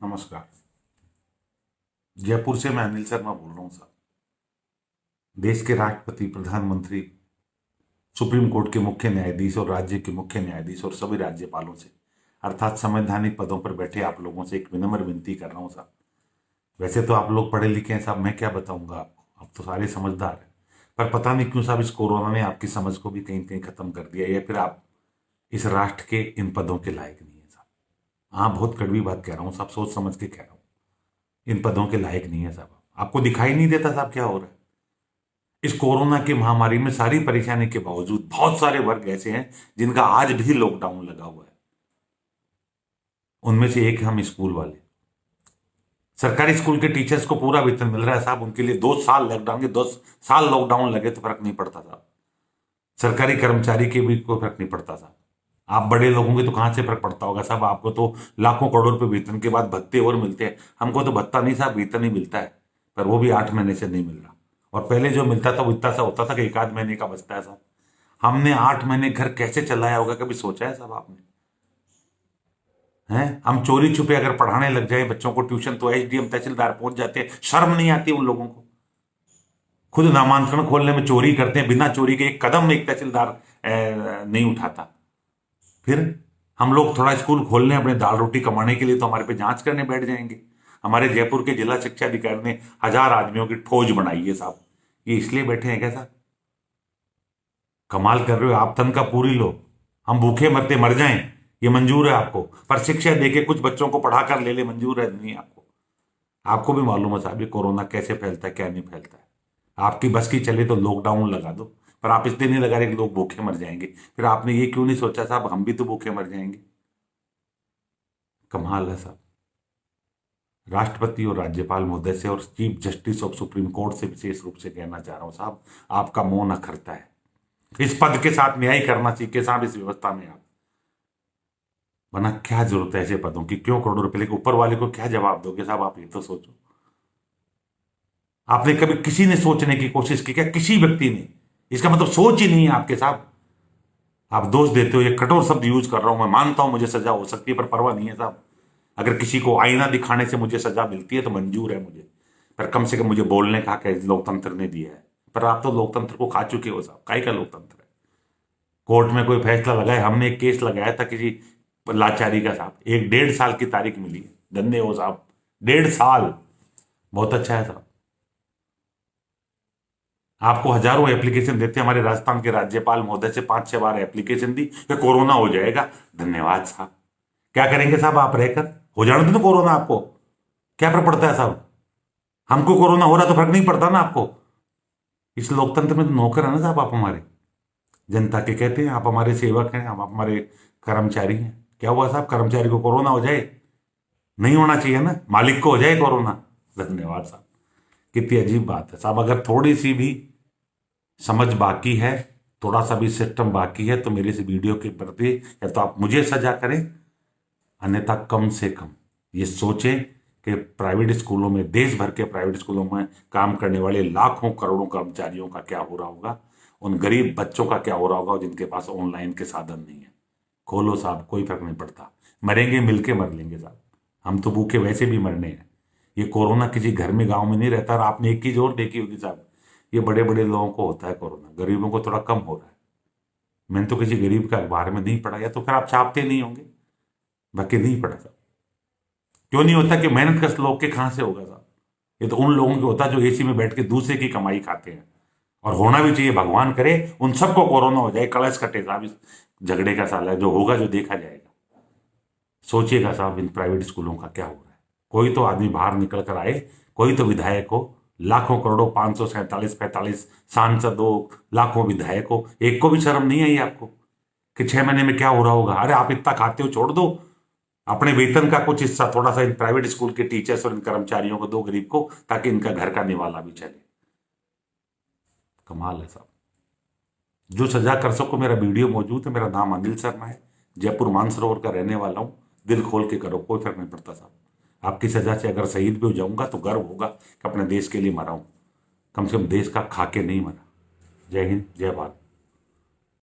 नमस्कार। जयपुर से मैं अनिल शर्मा बोल रहा हूँ साहब। देश के राष्ट्रपति, प्रधानमंत्री, सुप्रीम कोर्ट के मुख्य न्यायाधीश और राज्य के मुख्य न्यायाधीश और सभी राज्यपालों से अर्थात संवैधानिक पदों पर बैठे आप लोगों से एक विनम्र विनती कर रहा हूँ साहब। वैसे तो आप लोग पढ़े लिखे हैं साहब, मैं क्या बताऊंगा आपको, आप तो सारे समझदार हैं। पर पता नहीं क्यों साहब इस कोरोना ने आपकी समझ को भी कहीं कहीं खत्म कर दिया, या फिर आप इस राष्ट्र के इन पदों के लायक नहीं है साहब। हाँ, बहुत कड़वी बात कह रहा हूँ साहब, सोच समझ के कह रहा हूँ। इन पदों के लायक नहीं है साहब। आपको दिखाई नहीं देता साहब क्या हो रहा है? इस कोरोना की महामारी में सारी परेशानी के बावजूद बहुत सारे वर्ग ऐसे हैं जिनका आज भी लॉकडाउन लगा हुआ है। उनमें से एक हम स्कूल वाले। सरकारी स्कूल के टीचर्स को पूरा वेतन मिल रहा है साहब, उनके लिए 2 साल लॉकडाउन के 2 साल लॉकडाउन लगे तो फर्क नहीं पड़ता साहब। सरकारी कर्मचारी के भी कोई फर्क नहीं पड़ता साहब। आप बड़े लोगों के तो कहां से फर्क पड़ता होगा साहब? आपको तो लाखों करोड़ रुपए वेतन के बाद भत्ते और मिलते हैं, हमको तो भत्ता नहीं साहब, वेतन ही मिलता है। पर वो भी 8 महीने से नहीं मिल रहा। और पहले जो मिलता था वो इतना सा होता था कि 1 आध महीने का बचता है साहब। हमने 8 महीने घर कैसे चलाया होगा, कभी सोचा है साहब आपने? हैं, हम चोरी छुपे अगर पढ़ाने लग जाए बच्चों को ट्यूशन तो एसडीएम तहसीलदार पहुंच जाते हैं। शर्म नहीं आती उन लोगों को? खुद नामांकन खोलने में चोरी करते हैं, बिना चोरी के एक कदम एक तहसीलदार नहीं उठाता। फिर हम लोग थोड़ा स्कूल खोलने अपने दाल रोटी कमाने के लिए तो हमारे पे जांच करने बैठ जाएंगे। हमारे जयपुर के जिला शिक्षा अधिकारी ने 1000 आदमियों की फौज बनाई है साहब। ये इसलिए बैठे हैं क्या साहब? कमाल कर रहे हो आप, तनख्वाह पूरी लो, हम भूखे मरते मर जाएं, ये मंजूर है आपको? पर शिक्षा देके कुछ बच्चों को पढ़ाकर ले ले, मंजूर है नहीं आपको? आपको भी मालूम है साहब ये कोरोना कैसे फैलता है क्या नहीं फैलता है। आपकी बस की चले तो लॉकडाउन लगा दो, पर आप इसलिए नहीं लगा रहे कि लोग भूखे मर जाएंगे। फिर आपने ये क्यों नहीं सोचा साहब हम भी तो भूखे मर जाएंगे? कमाल है साहब। राष्ट्रपति और राज्यपाल महोदय से और chief justice of supreme court से विशेष रूप से कहना चाह रहा हूं साहब, आपका मौन अखरता है। इस पद के साथ न्याय करना चाहिए साहब इस व्यवस्था में आप। वरना क्या जरूरत है ऐसे पदों की? क्यों करोड़ों रुपए लेके ऊपर वाले को क्या जवाब दोगे साहब? आप ये तो सोचो। आपने कभी किसी ने सोचने की कोशिश की क्या? किसी व्यक्ति ने? इसका मतलब सोच ही नहीं है आपके साहब। आप दोष देते हो, ये कठोर शब्द यूज कर रहा हूं, मैं मानता हूं मुझे सजा हो सकती है, पर परवाह नहीं है साहब। अगर किसी को आईना दिखाने से मुझे सजा मिलती है तो मंजूर है मुझे, पर कम से कम मुझे बोलने का हक लोकतंत्र ने दिया है। पर आप तो लोकतंत्र को खा चुके हो साहब। काय का लोकतंत्र है? कोर्ट में कोई फैसला लगाए, हमने एक केस लगाया था किसी लाचारी का साहब, 1 1.5 साल की तारीख मिली है। धन्य हो साहब, 1.5 साल बहुत अच्छा है साहब। आपको हजारों एप्लीकेशन देते हैं, हमारे राजस्थान के राज्यपाल महोदय से 5 6 बार एप्लीकेशन दी कि कोरोना हो जाएगा। धन्यवाद साहब। क्या करेंगे साहब आप रहकर? हो जाने दो कोरोना आपको, क्या फर्क पड़ता है साहब? हमको कोरोना हो रहा तो फर्क नहीं पड़ता ना आपको? इस लोकतंत्र में तो नौकर है ना साहब आप हमारे, जनता के कहते हैं। आप हमारे सेवक हैं, हम हमारे कर्मचारी हैं। क्या हुआ साहब, कर्मचारी को कोरोना हो जाए? नहीं होना चाहिए ना, मालिक को हो जाए कोरोना। धन्यवाद साहब। कितनी अजीब बात है साहब। अगर थोड़ी सी भी समझ बाकी है, थोड़ा सा भी सिस्टम बाकी है, तो मेरे इस वीडियो के प्रति या तो आप मुझे सजा करें, अन्यथा कम से कम ये सोचें कि प्राइवेट स्कूलों में, देश भर के प्राइवेट स्कूलों में काम करने वाले लाखों करोड़ों कर्मचारियों का क्या हो रहा होगा, उन गरीब बच्चों का क्या हो रहा होगा जिनके पास ऑनलाइन के साधन नहीं है। खोलो साहब, कोई फर्क नहीं पड़ता। मरेंगे मिलके मर लेंगे साहब, हम तो भूखे वैसे भी मरने हैं। ये कोरोना किसी घर में गांव में नहीं रहता। और आपने एक चीज और देखी होगी साहब, ये बड़े बड़े लोगों को होता है कोरोना, गरीबों को थोड़ा कम हो रहा है। मैंने तो किसी गरीब का अखबार में नहीं पढ़ा, या तो फिर आप छापते नहीं होंगे, बाकी नहीं पढ़ा साहब। क्यों नहीं होता? कि मेहनत कश लोग के कहां से होगा साहब? ये तो उन लोगों के होता है जो एसी में बैठ के दूसरे की कमाई खाते हैं। और होना भी चाहिए, भगवान करे उन सबको कोरोना हो जाए, कलश कटे साहब इस झगड़े का। साला जो होगा जो देखा जाएगा। सोचिएगा साहब इन प्राइवेट स्कूलों का क्या हो रहा है। कोई तो आदमी बाहर निकल कर आए, कोई तो विधायक हो, लाखों करोड़ों 547 45 सांसद हो, लाखों विधायक हो, एक को भी शर्म नहीं आई आपको कि 6 महीने में क्या हो रहा होगा? अरे आप इतना खाते हो, छोड़ दो अपने वेतन का कुछ हिस्सा थोड़ा सा इन प्राइवेट स्कूल के टीचर्स और इन कर्मचारियों को दो, गरीब को, ताकि इनका घर का निवाला भी चले। कमाल है साहब। जो सजा कर सको, मेरा वीडियो मौजूद है। मेरा नाम अनिल शर्मा है, जयपुर मानसरोवर का रहने वाला हूं। दिल खोल के करो, कोई फर्क नहीं पड़ता साहब। आपकी सजा से अगर शहीद भी हो जाऊंगा तो गर्व होगा कि अपने देश के लिए मरा हूं, कम से कम देश का खा के नहीं मरा। जय हिंद, जय भारत।